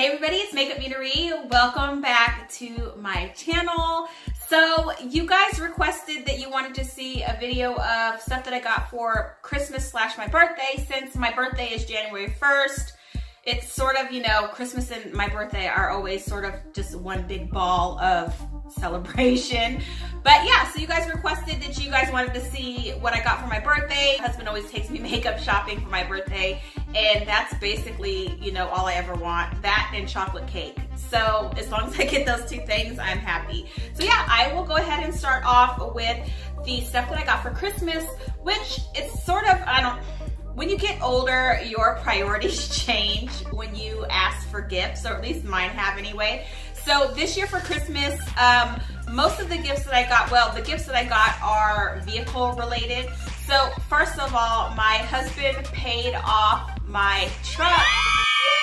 Hey everybody, it's MakeupMenaree. Welcome back to my channel. So you guys requested that you wanted to see a video of stuff that I got for Christmas / my birthday. Since my birthday is January 1st, it's sort of, you know, Christmas and my birthday are always sort of just one big ball of celebration. But yeah, so you guys requested that you guys wanted to see what I got for my birthday. My husband always takes me makeup shopping for my birthday, and that's basically, you know, all I ever want. That and chocolate cake. So as long as I get those two things, I'm happy. So yeah, I will go ahead and start off with the stuff that I got for Christmas, which it's sort of, when you get older, your priorities change when you ask for gifts, or at least mine have anyway. So this year for Christmas, most of the gifts that I got, well, the gifts that I got are vehicle related. So first of all, my husband paid off my truck. Yay!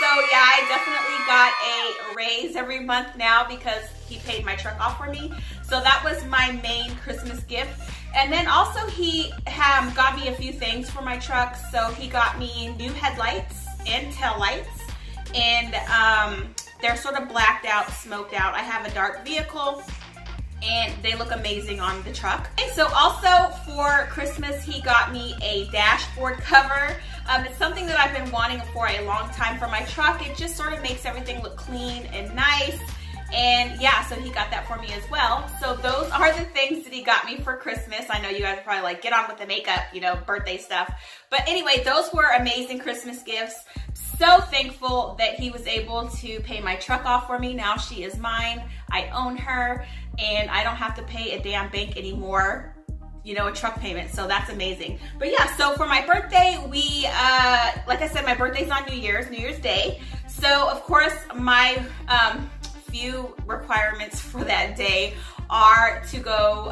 So yeah, I definitely got a raise every month now because he paid my truck off for me. So that was my main Christmas gift. And then also he got me a few things for my truck. So he got me new headlights and tail lights, and they're sort of blacked out, smoked out. I have a dark vehicle and they look amazing on the truck. And so also for Christmas, he got me a dashboard cover. It's something that I've been wanting for a long time for my truck. It just sort of makes everything look clean and nice. And yeah, so he got that for me as well. So those are the things that he got me for Christmas. I know you guys are probably like, get on with the makeup, you know, birthday stuff. But anyway, those were amazing Christmas gifts. So thankful that he was able to pay my truck off for me. Now she is mine. I own her, and I don't have to pay a damn bank anymore, you know, a truck payment. So that's amazing. But yeah, so for my birthday, we, like I said, my birthday's on New Year's Day. So of course, my few requirements for that day are to go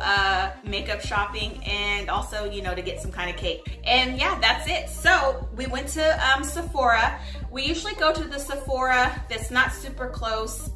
makeup shopping and also, you know, to get some kind of cake. And yeah, that's it. So we went to Sephora. We usually go to the Sephora that's not super close.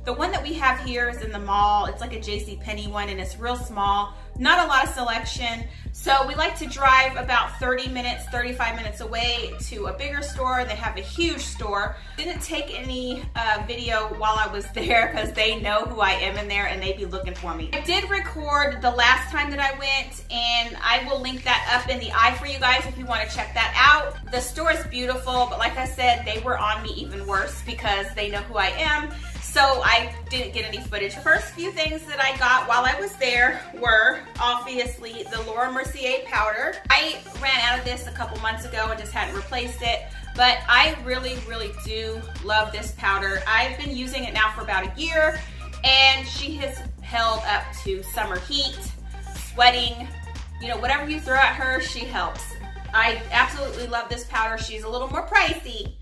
The one that we have here is in the mall. It's like a JCPenney one, and it's real small. Not a lot of selection. So we like to drive about 30 minutes, 35 minutes away to a bigger store. They have a huge store. Didn't take any video while I was there because they know who I am in there and they'd be looking for me. I did record the last time that I went, and I will link that up in the eye for you guys if you want to check that out. The store is beautiful, but like I said, they were on me even worse because they know who I am. So I didn't get any footage. The first few things that I got while I was there were obviously the Laura Mercier powder. I ran out of this a couple months ago and just hadn't replaced it, but I really, really do love this powder. I've been using it now for about a year, and she has held up to summer heat, sweating, you know, whatever you throw at her, she helps. I absolutely love this powder. She's a little more pricey,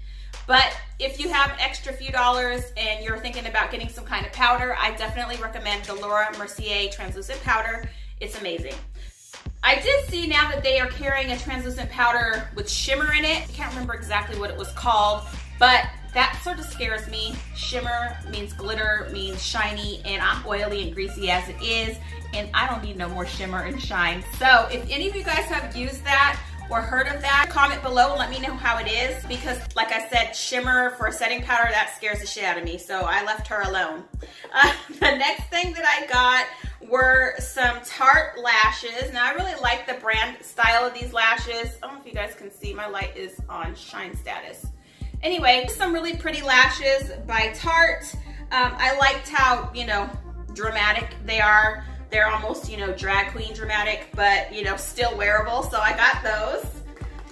but if you have extra few dollars and you're thinking about getting some kind of powder, I definitely recommend the Laura Mercier translucent powder. It's amazing. I did see now that they are carrying a translucent powder with shimmer in it. I can't remember exactly what it was called, but that sort of scares me. Shimmer means glitter, means shiny, and I'm oily and greasy as it is, and I don't need no more shimmer and shine. So if any of you guys have used that or heard of that, comment below and let me know how it is, because like I said, shimmer for a setting powder, that scares the shit out of me, so I left her alone. The next thing that I got were some Tarte lashes. Now I really like the brand style of these lashes. I don't know if you guys can see, my light is on shine status. Anyway, some really pretty lashes by Tarte. I liked how, you know, dramatic they are. They're almost, you know, drag queen dramatic, but, you know, still wearable. So I got those.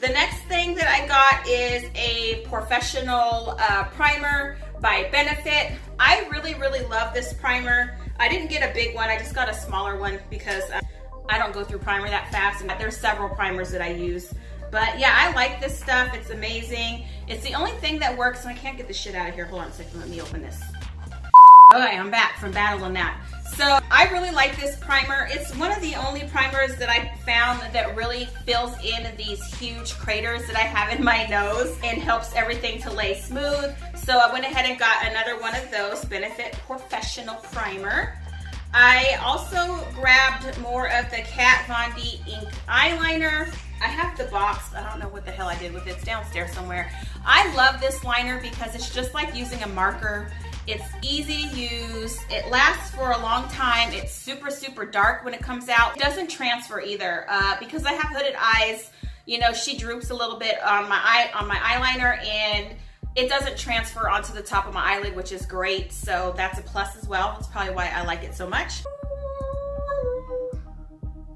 The next thing that I got is a professional primer by Benefit. I really, really love this primer. I didn't get a big one. I just got a smaller one because I don't go through primer that fast. And there's several primers that I use. But yeah, I like this stuff. It's amazing. It's the only thing that works, and I can't get this shit out of here. Hold on a second. Let me open this. Okay, I'm back from battling that. So I really like this primer. It's one of the only primers that I found that really fills in these huge craters that I have in my nose and helps everything to lay smooth. So I went ahead and got another one of those Benefit Professional Primer. I also grabbed more of the Kat Von D ink eyeliner. I have the box. I don't know what the hell I did with it. It's downstairs somewhere. I love this liner because it's just like using a marker. It's easy to use. It lasts for a long time. It's super, super dark when it comes out. It doesn't transfer either. Because I have hooded eyes, you know, she droops a little bit on my eyeliner, and it doesn't transfer onto the top of my eyelid, which is great. So that's a plus as well. That's probably why I like it so much.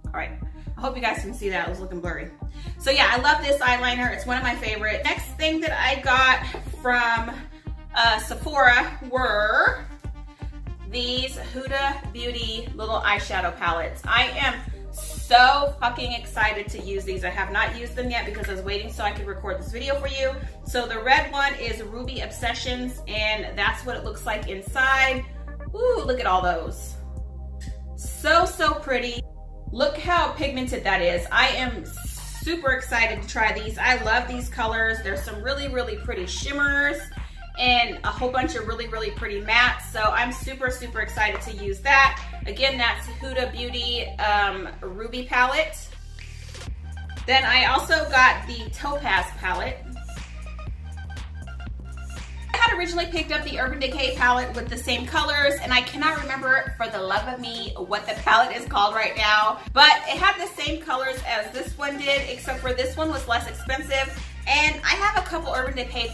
All right, I hope you guys can see that. It was looking blurry. So yeah, I love this eyeliner. It's one of my favorites. Next thing that I got from Sephora were these Huda Beauty little eyeshadow palettes. I am so fucking excited to use these. I have not used them yet because I was waiting so I could record this video for you. So the red one is Ruby Obsessions, and that's what it looks like inside. Ooh, look at all those. So, so pretty. Look how pigmented that is. I am super excited to try these. I love these colors. There's some really, really pretty shimmers and a whole bunch of really, really pretty mattes. So I'm super, super excited to use that. Again, that's Huda Beauty Ruby palette. Then I also got the Topaz palette. I had originally picked up the Urban Decay palette with the same colors, and I cannot remember for the love of me what the palette is called right now, but it had the same colors as this one did, except for this one was less expensive. And I have a couple Urban Decay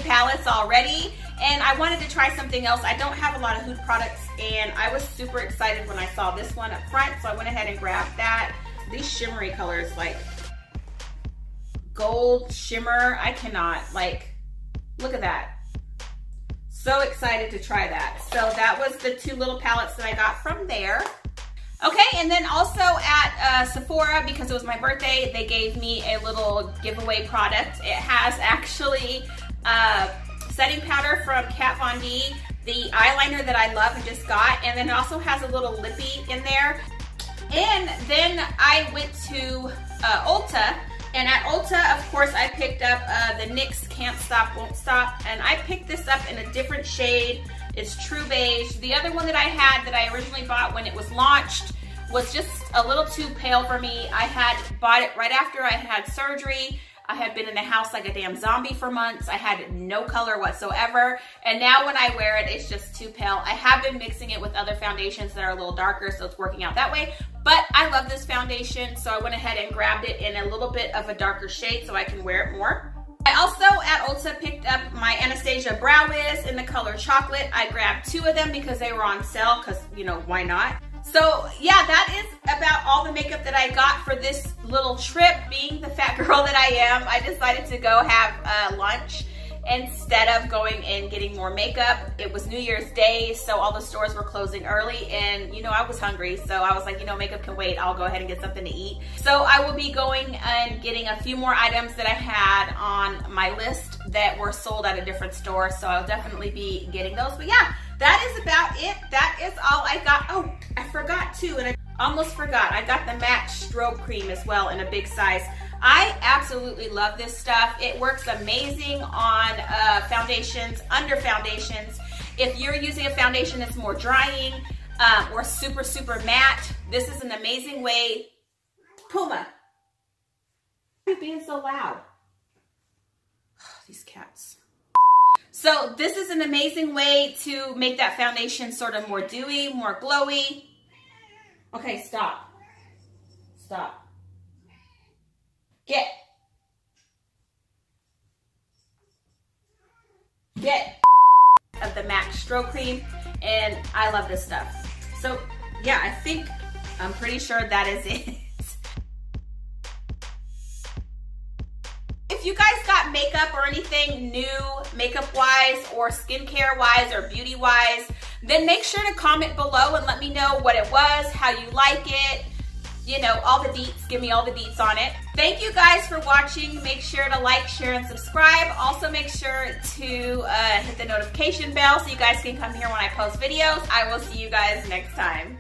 palettes already, and I wanted to try something else. I don't have a lot of Huda products, and I was super excited when I saw this one up front, so I went ahead and grabbed that. These shimmery colors, like gold shimmer, I cannot, like, look at that. So excited to try that. So that was the two little palettes that I got from there. Okay, and then also at Sephora, because it was my birthday, they gave me a little giveaway product. It has actually setting powder from Kat Von D, the eyeliner that I love and just got, and then it also has a little lippy in there. And then I went to Ulta, and at Ulta, of course, I picked up the NYX Can't Stop, Won't Stop, and I picked this up in a different shade. It's True Beige. The other one that I had that I originally bought when it was launched was just a little too pale for me. I had bought it right after I had surgery. I had been in the house like a damn zombie for months. I had no color whatsoever. And now when I wear it, it's just too pale. I have been mixing it with other foundations that are a little darker, so it's working out that way. But I love this foundation, so I went ahead and grabbed it in a little bit of a darker shade so I can wear it more. I also at Ulta picked up my Anastasia Brow Wiz in the color chocolate. I grabbed two of them because they were on sale, because, you know, why not? So yeah, that is about all the makeup that I got for this little trip. Being the fat girl that I am, I decided to go have lunch instead of going and getting more makeup. It was New Year's Day, so all the stores were closing early, and you know, I was hungry, so I was like, you know, makeup can wait. I'll go ahead and get something to eat. So I will be going and getting a few more items that I had on my list that were sold at a different store, so I'll definitely be getting those. But yeah, that is about it. That is all I got. Oh, I forgot too, and I almost forgot. I got the matte strobe cream as well in a big size. I absolutely love this stuff. It works amazing on foundations, under foundations. If you're using a foundation that's more drying or super, super matte, this is an amazing way. Puma, why are you being so loud? These cats. So this is an amazing way to make that foundation sort of more dewy, more glowy. Okay, stop. Stop. Get of the MAC strobe cream, and I love this stuff. So yeah, I'm pretty sure that is it. If you guys got makeup or anything new makeup wise or skincare wise or beauty wise, then make sure to comment below and let me know what it was, how you like it, you know, all the deets. Give me all the deets on it. Thank you guys for watching. Make sure to like, share, and subscribe. Also make sure to hit the notification bell so you guys can come here when I post videos. I will see you guys next time.